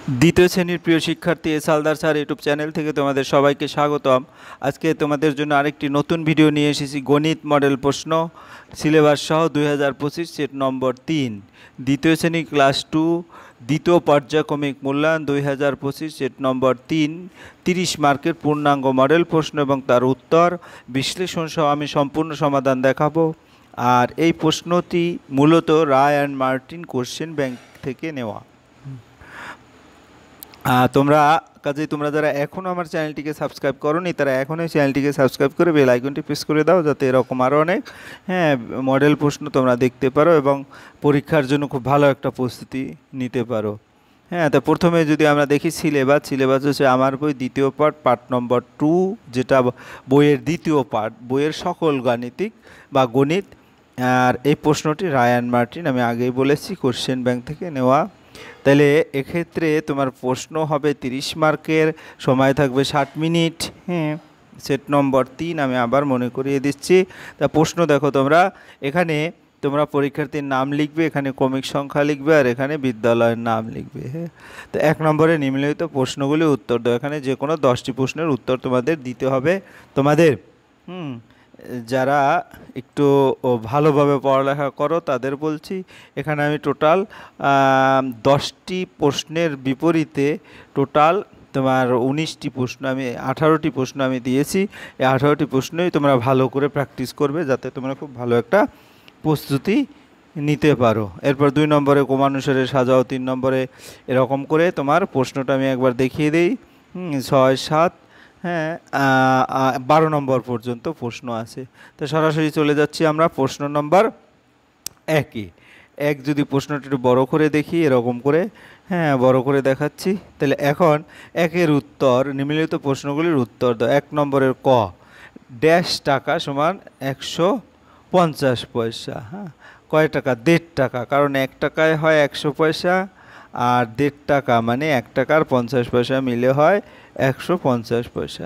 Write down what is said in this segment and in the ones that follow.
দ্বিতীয় শ্রেণীর প্রিয় শিক্ষার্থী S Haldar sir YouTube channel থেকে তোমাদের সবাইকে স্বাগতম। আজকে তোমাদের জন্য আরেকটি নতুন ভিডিও নিয়ে এসেছি। গণিত মডেল প্রশ্ন সিলেবাস সহ 2025 সেট নম্বর 3 দ্বিতীয় শ্রেণী ক্লাস 2 দ্বিতীয় পর্যায়ক্রমিক মূল্যায়ন 2025 সেট নম্বর 3 30 মার্কের পূর্ণাঙ্গ মডেল প্রশ্ন এবং তার উত্তর বিশ্লেষণ সহ আমি সম্পূর্ণ সমাধান দেখাবো। আর এই প্রশ্নটি মূলত রায় অ্যান্ড মার্টিন কোশ্চেন ব্যাংক থেকে নেওয়া। তোমরা যারা এখনও আমার চ্যানেলটিকে সাবস্ক্রাইব করোনি তারা এখনই চ্যানেলটিকে সাবস্ক্রাইব করে বেল আইকনটি প্রেস করে দাও, যাতে এরকম আরও অনেক মডেল প্রশ্ন তোমরা দেখতে পারো এবং পরীক্ষার জন্য খুব ভালো একটা প্রস্তুতি নিতে পারো। তো প্রথমে যদি আমরা দেখি সিলেবাস হচ্ছে আমার বই দ্বিতীয় পার্ট নম্বর 2, যেটা বইয়ের দ্বিতীয় পার্ট, বইয়ের সকল গাণিতিক বা গণিত। আর এই প্রশ্নটি রায় অ্যান্ড মার্টিন, আমি আগেই বলেছি, কোশ্চেন ব্যাংক থেকে নেওয়া। তাহলে এক্ষেত্রে তোমার প্রশ্ন হবে 30 মার্কের, সময় থাকবে 60 মিনিট। সেট নম্বর 3 আমি আবার মনে করিয়ে দিচ্ছি। তা প্রশ্ন দেখো, তোমরা পরীক্ষার্থীর নাম লিখবে, এখানে ক্রমিক সংখ্যা লিখবে, আর এখানে বিদ্যালয়ের নাম লিখবে। তো 1 নম্বরে নিম্নলিখিত প্রশ্নগুলি উত্তর দাও। এখানে যে কোনো 10টি প্রশ্নের উত্তর তোমাদের দিতে হবে। তোমাদের যারা একটু ভালোভাবে পড়ালেখা করো তাদের বলছি, এখানে আমি টোটাল 10টি প্রশ্নের বিপরীতে টোটাল তোমার 19টি প্রশ্ন, আমি 18টি প্রশ্ন আমি দিয়েছি। এই 18টি প্রশ্নই তোমরা ভালো করে প্র্যাকটিস করবে, যাতে তোমরা খুব ভালো একটা প্রস্তুতি নিতে পারো। এরপর 2 নম্বরে ক্রমানুসারে সাজাও, 3 নম্বরে এরকম করে তোমার প্রশ্নটা আমি একবার দেখিয়ে দিই। 6, 7, 12 নম্বর পর্যন্ত প্রশ্ন আছে। তো সরাসরি চলে যাচ্ছি আমরা প্রশ্ন নম্বর 1 যদি প্রশ্নটা একটু বড় করে দেখি, এরকম করে বড় করে দেখাচ্ছি। তাহলে এখন 1-এর উত্তর, নিম্নলিখিত প্রশ্নগুলির উত্তর দাও। 1 নম্বরের ক, ড্যাশ টাকা সমান 150 পয়সা। কয় টাকা? 1.5 টাকা, কারণ 1 টাকায় হয় 100 পয়সা, আর 1.5 টাকা মানে 1 টাকার 50 পয়সা মিলে হয় 150 পয়সা।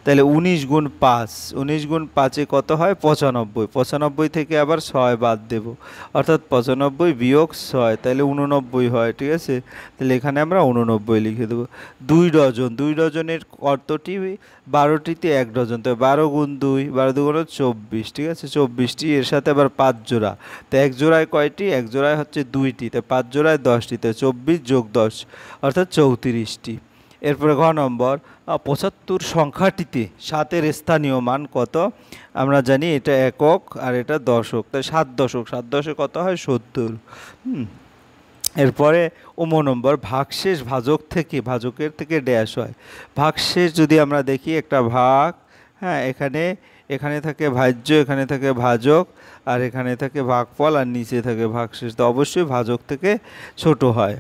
তাহলে 19 গুণ 5, 19 গুণ 5-এ কত হয়? 95। 95 থেকে আবার 6 বাদ দেব, অর্থাৎ 95 বিয়োগ 6, তাহলে 89 হয়। ঠিক আছে, তাহলে এখানে আমরা 89 লিখে দেবো। 2 ডজন, 2 ডজনের কতটি? 12টিতে 1 ডজন, তো 12 গুণ 2, 12 দুগুণ 24। ঠিক আছে, 24টি, এর সাথে আবার 5 জোড়া, তো 1 জোড়ায় কয়টি? 1 জোড়ায় হচ্ছে 2টি, তো 5 জোড়ায় 10টি, তো 24 যোগ 10 অর্থাৎ 34টি। এরপরে ঘ নম্বর, 75 সংখ্যাটিতে 7-এর স্থানীয় মান কত? আমরা জানি এটা একক আর এটা দশক, তাই 7 দশক, 7 দশক কত হয়? 70। এরপরে নম্বর, ভাগশেষ ভাজকের থেকে ড্যাশ হয়। ভাগশেষ যদি আমরা দেখি, একটা ভাগ, এখানে থাকে ভাজ্য, এখানে থাকে ভাজক, আর এখানে থাকে ভাগফল, আর নিচে থাকে ভাগশেষ, তো অবশ্যই ভাজক থেকে ছোট হয়।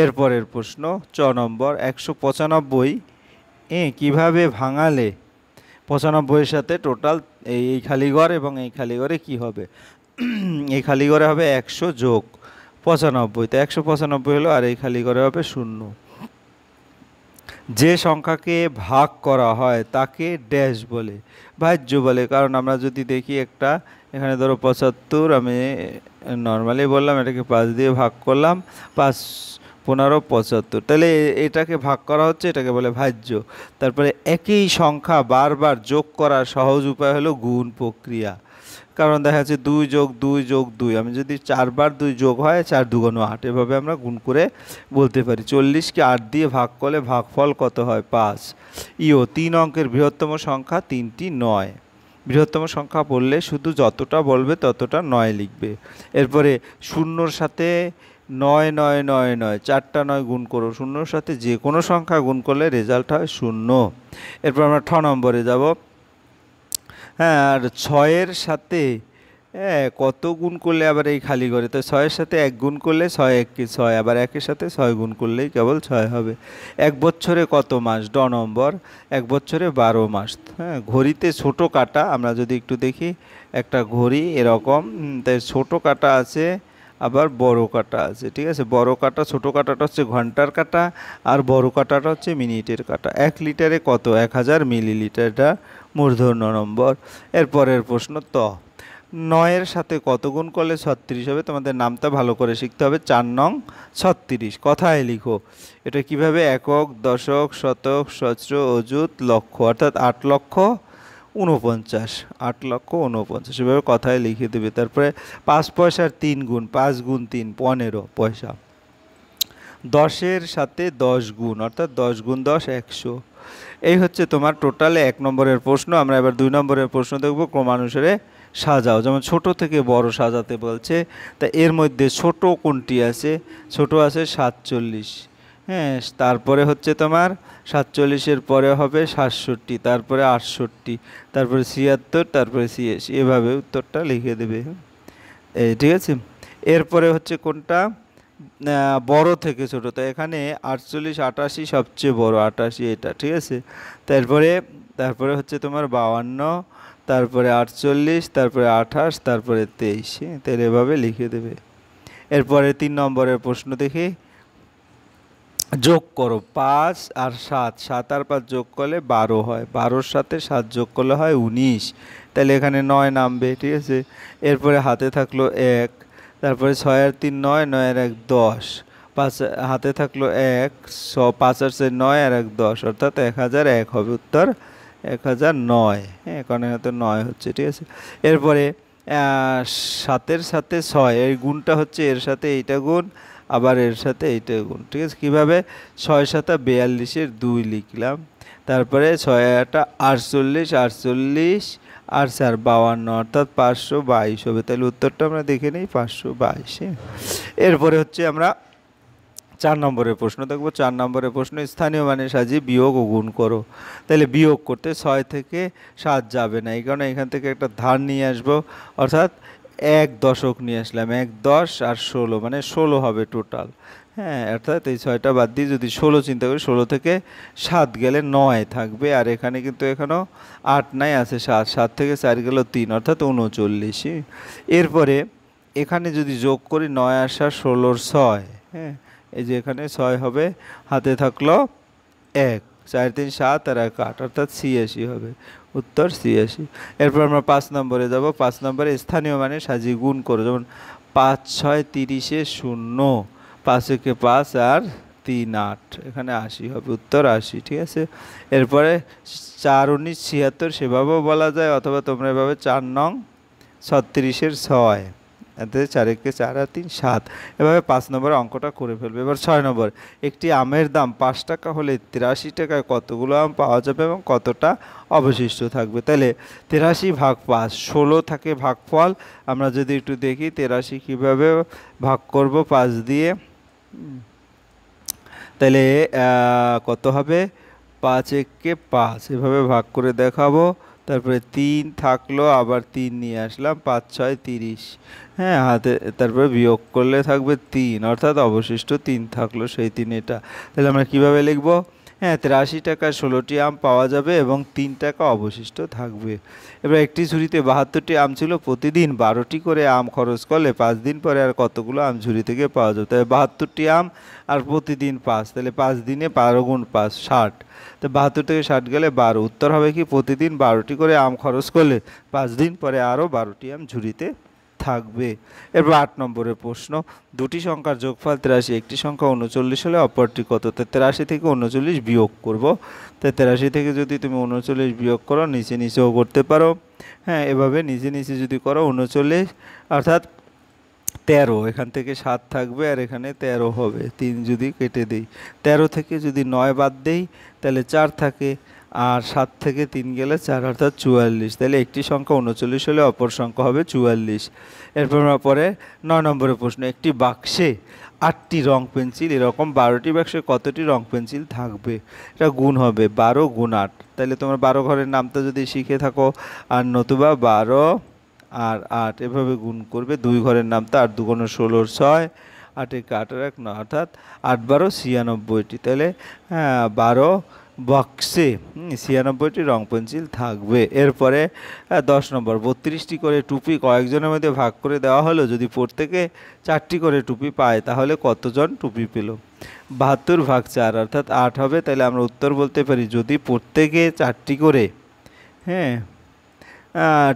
এরপরের প্রশ্ন 6 নম্বর, 195 কিভাবে ভাঙালে 95-এর সাথে টোটাল এই খালিঘর এবং এই খালিঘরে কি হবে? এই খালিঘরে হবে 100 যোগ 95, তো 195 হলো, আর এই খালিঘরে হবে 0। যে সংখ্যাকে ভাগ করা হয় তাকে ড্যাশ বলে? ভাজ্য বলে। কারণ আমরা যদি দেখি একটা, এখানে ধরো 75, আমি নর্মালি বললাম, এটাকে 5 দিয়ে ভাগ করলাম, 5 15 75, তাহলে এটাকে ভাগ করা হচ্ছে, এটাকে বলে ভাজ্য। তারপরে একই সংখ্যা বারবার যোগ করার সহজ উপায় হলো গুণ প্রক্রিয়া। কারণ দেখা যাচ্ছে 2 যোগ 2 যোগ 2, আমি যদি 4 বার 2 যোগ হয়, 4 দুগুণ 8, এভাবে আমরা গুণ করে বলতে পারি। 40কে 8 দিয়ে ভাগ করলে ভাগফল কত হয়? 5। 3 অঙ্কের বৃহত্তম সংখ্যা 3টি 9। বৃহত্তম সংখ্যা বললে শুধু যতটা বলবে ততটা 9 লিখবে। এরপরে 0-র সাথে 9 9 9 9, 4টা 9 গুণ করো, 0-র সাথে যে কোনো সংখ্যা গুণ করলে রেজাল্ট হয় 0। এরপর আমরা 6 নম্বরে যাব। আর 6-এর সাথে কত গুণ করলে আবার এই খালি ঘরে? তো 6-এর সাথে 1 গুণ করলে 6 1 6, আবার 1-এর সাথে 6 গুণ করলেই কেবল 6 হবে। 1 বছরে কত মাস? ড নম্বর, 1 বছরে 12 মাস। ঘড়িতে ছোট কাটা, আমরা যদি একটু দেখি, একটা ঘড়ি এরকম, তাই ছোট কাটা আছে আবার বড় কাটা আছে। ঠিক আছে, বড় কাটা, ছোট কাটাটা হচ্ছে ঘন্টার কাটা, আর বড় কাটাটা হচ্ছে মিনিটের কাটা। 1 লিটারে কত? 1000 মিলিলিটার, এটা মূর্ধন্য নম্বর। এরপরের প্রশ্ন 9-এর সাথে কত গুণ করলে 36 হবে? তোমাদের নামটা ভালো করে শিখতে হবে। 4 নং 36। কথায় লিখো। এটা কিভাবে? একক, দশক, শতক, সহস্র, অযুত, লক্ষ, অর্থাৎ 8,49,000। 8,49,000 এভাবে কথায় লিখে দেবে। তারপরে 5 পয়সার 3 গুণ, 5 গুণ 3 15 পয়সা। 10-এর সাথে 10 গুণ, অর্থাৎ 10 গুণ 10 100। এই হচ্ছে তোমার টোটালে 1 নম্বরের প্রশ্ন। আমরা এবার 2 নম্বরের প্রশ্ন দেখব। ক্রমানুসারে সাজাও। যেমন ছোট থেকে বড় সাজাতে বলছে, তা এর মধ্যে ছোট কোনটি আছে? ছোট আছে 47। হ্যাঁ, তারপরে হচ্ছে তোমার 47-এর পরে হবে 67, তারপরে 68, তারপরে 76, তারপরে 86। এভাবে উত্তরটা লিখে দেবে। এই ঠিক আছে। এরপরে হচ্ছে কোনটা? বড় থেকে ছোট। তো এখানে 48 88 সবচেয়ে বড়, 88 এটা ঠিক আছে। তারপরে তারপরে হচ্ছে তোমার 52, তারপরে 48, তারপরে 28, তারপরে 23। তাহলে এভাবে লিখে দেবে। এরপরে 3 নম্বরের প্রশ্ন দেখি। যোগ করো 5 আর 7, 7 আর 5 যোগ করলে 12 হয়, 12-র সাথে 7 যোগ করলে হয় 19। তাহলে এখানে 9 নামবে ঠিক আছে। এরপরে হাতে থাকলো 1, তারপরে 6 আর 3 9, 9 আর 1 10, 5 হাতে থাকলো 1, 5 আর 4 9 আর 1 10, অর্থাৎ 1001 হবে উত্তর 1009। হ্যাঁ, কারণ এখানে তো 9 হচ্ছে ঠিক আছে। এরপরে 7-এর সাথে 6, এই গুণটা হচ্ছে এর সাথে এইটা গুণ, আবার এর সাথে এইটা গুণ ঠিক আছে। কীভাবে? 6 7 42-এর 2 লিখলাম, তারপরে 6 8 48, 48 আর 4 52, অর্থাৎ 522 হবে। তাহলে উত্তরটা আমরা দেখে নিই 522। এরপরে হচ্ছে আমরা 4 নম্বরের প্রশ্ন দেখব। 4 নম্বরের প্রশ্ন, স্থানীয় মানে সাজিয়ে বিয়োগ ও গুণ করো। তাহলে বিয়োগ করতে 6 থেকে 7 যাবে না, এই কারণে এখান থেকে একটা ধার নিয়ে আসবো, অর্থাৎ 1 দশক নিয়ে আসলাম। 1 10 আর 16 মানে 16 হবে টোটাল। হ্যাঁ, অর্থাৎ এই 6টা বাদ দিয়ে যদি 16 চিন্তা করি, 16 থেকে 7 গেলে 9 থাকবে, আর এখানে কিন্তু এখনও 8 নাই, আছে 7, 7 থেকে 4 গেল 3, অর্থাৎ 39। এরপরে এখানে যদি যোগ করি 9 আর 7 16-র 6, হ্যাঁ, এই যে এখানে 6 হবে, হাতে থাকলো 1, 4 3 7 আর 1 8, অর্থাৎ 86 হবে উত্তর 86। এরপর আমরা 5 নম্বরে যাব। 5 নম্বরে স্থানীয় মানে সাজিয়ে গুণ করো। যেমন 5 6 30-এ 0, 5 একে 5 আর 3 8, এখানে 80 হবে উত্তর 80 ঠিক আছে। এরপরে 4 19 76 সেভাবেও বলা যায়, অথবা তোমরা এভাবে 4 নং 36-এর 6, এতে 4 একে 4 আর 3 7, এভাবে 5 নম্বরের অঙ্কটা করে ফেলবে। এবার 6 নম্বর, একটি আমের দাম 5 টাকা হলে 83 টাকায় কতগুলো আম পাওয়া যাবে এবং কতটা অবশিষ্ট থাকবে? তাহলে 83 ভাগ 5, 16 থাকে ভাগফল। আমরা যদি একটু দেখি 83 কীভাবে ভাগ করব 5 দিয়ে, তাহলে কত হবে? 5 একে 5, এভাবে ভাগ করে দেখাবো। তারপরে 3 থাকলো, আবার 3 নিয়ে আসলাম, 5 6 30। হ্যাঁ, হাতে তারপরে বিয়োগ করলে থাকবে 3, অর্থাৎ অবশিষ্ট 3 থাকলো, সেই 3 এটা। তাহলে আমরা কিভাবে লিখব? হ্যাঁ, 83 টাকায় 16টি আম পাওয়া যাবে এবং 3 টাকা অবশিষ্ট থাকবে। এবার একটি ঝুড়িতে 72টি আম ছিল, প্রতিদিন 12টি করে আম খরচ করলে 5 দিন পরে আর কতগুলো আম ঝুড়ি থেকে পাওয়া যাবে? তাহলে 72টি আম আর প্রতিদিন 5, তাহলে 5 দিনে 12 গুণ 5 60, তো 72 থেকে 60 গেলে 12। উত্তর হবে কি? প্রতিদিন 12টি করে আম খরচ করলে 5 দিন পরে আরও 12টি আম ঝুড়িতে থাকবে। এরপর 8 নম্বরের প্রশ্ন, দুটি সংখ্যার যোগফল 83, একটি সংখ্যা 39 হলে অপরটি কত? তো 83 থেকে 39 বিয়োগ করব। তো 83 থেকে যদি তুমি 39 বিয়োগ করো, নিচে নিচেও করতে পারো। হ্যাঁ, এভাবে নিচে নিচে যদি করো 39, অর্থাৎ 13, এখান থেকে 7 থাকবে আর এখানে 13 হবে, 3 যদি কেটে দিই। 13 থেকে যদি 9 বাদ দেই তাহলে 4 থাকে, আর 7 থেকে 3 গেলে 4, অর্থাৎ 44। তাহলে একটি সংখ্যা 39 হলে অপর সংখ্যা হবে 44। এরপর আমরা পরে 9 নম্বরের প্রশ্ন, একটি বাক্সে 8টি রং পেন্সিল, এরকম 12টি বাক্সে কতটি রং পেন্সিল থাকবে? এটা গুণ হবে 12 গুণ 8। তাহলে তোমরা 12 ঘরের নামটা যদি শিখে থাকো, আর নতুবা 12 আর 8 এভাবে গুণ করবে। 2 ঘরের নামটা 8 2 × 16 6, 8 একে 8 আর 1 9, অর্থাৎ 8 12 96টি। তাহলে 12 বক্সে 96টি রং পেন্সিল থাকবে। এরপরে 10 নম্বর, 32টি করে টুপি কয়েকজনের মধ্যে ভাগ করে দেওয়া হলো, যদি প্রত্যেকে 4টি করে টুপি পায় তাহলে কতজন টুপি পেল? 72 ভাগ 4, অর্থাৎ 8 হবে। তাহলে আমরা উত্তর বলতে পারি, যদি প্রত্যেকে 4টি করে, হ্যাঁ,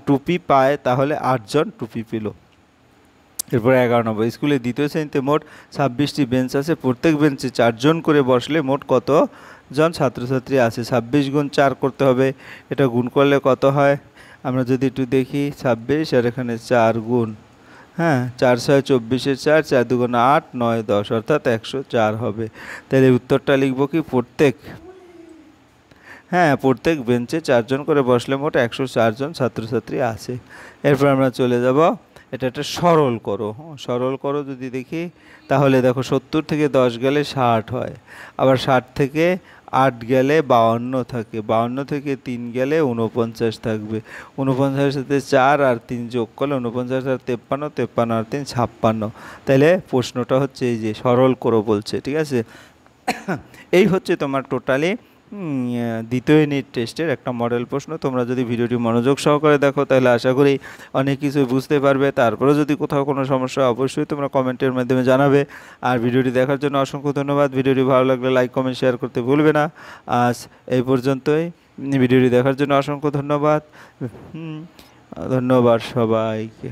টুপি পায় তাহলে 8 জন টুপি পেল। এরপর 11 নম্বর, স্কুলে দ্বিতীয় শ্রেণীতে মোট 26টি বেঞ্চ আছে, প্রত্যেক বেঞ্চে 4 জন করে বসলে মোট কত জন ছাত্রছাত্রী আছে? 26 গুণ 4 করতে হবে, এটা গুণ করলে কত হয় আমরা যদি একটু দেখি, 26 আর এখানে 4 গুণ, হ্যাঁ 4 6 24 4, 4 2 8 9 10 অর্থাৎ 104 হবে। তাহলে উত্তরটা লিখব কি প্রত্যেক বেঞ্চে 4 জন করে বসলে মোট 104 জন ছাত্রছাত্রী আছে। এরপর আমরা চলে যাব, এটা একটা সরল করো যদি দেখি, তাহলে দেখো 70 থেকে 10 গেলে 60 হয়, আবার 60 থেকে 8 গেলে 52 থাকে, 52 থেকে 3 গেলে 49 থাকবে, 49 সাথে 4 আর 3 যোগ করলে 49 আর 53, 53 আর 3 56। তাহলে প্রশ্নটা হচ্ছে এই যে সরল করো বলছে, ঠিক আছে। এই হচ্ছে তোমার টোটালি দ্বিতীয় ইউনিট টেস্টের একটা মডেল প্রশ্ন। তোমরা যদি ভিডিওটি মনোযোগ সহকারে দেখো তাহলে আশা করি অনেক কিছু বুঝতে পারবে। তারপরে যদি কোথাও কোনো সমস্যা অবশ্যই তোমরা কমেন্টের মাধ্যমে জানাবে। আর ভিডিওটি দেখার জন্য অসংখ্য ধন্যবাদ। ভিডিওটি ভালো লাগলে লাইক কমেন্ট শেয়ার করতে ভুলবে না। আজ এই পর্যন্তই, ভিডিওটি দেখার জন্য অসংখ্য ধন্যবাদ। ধন্যবাদ সবাইকে।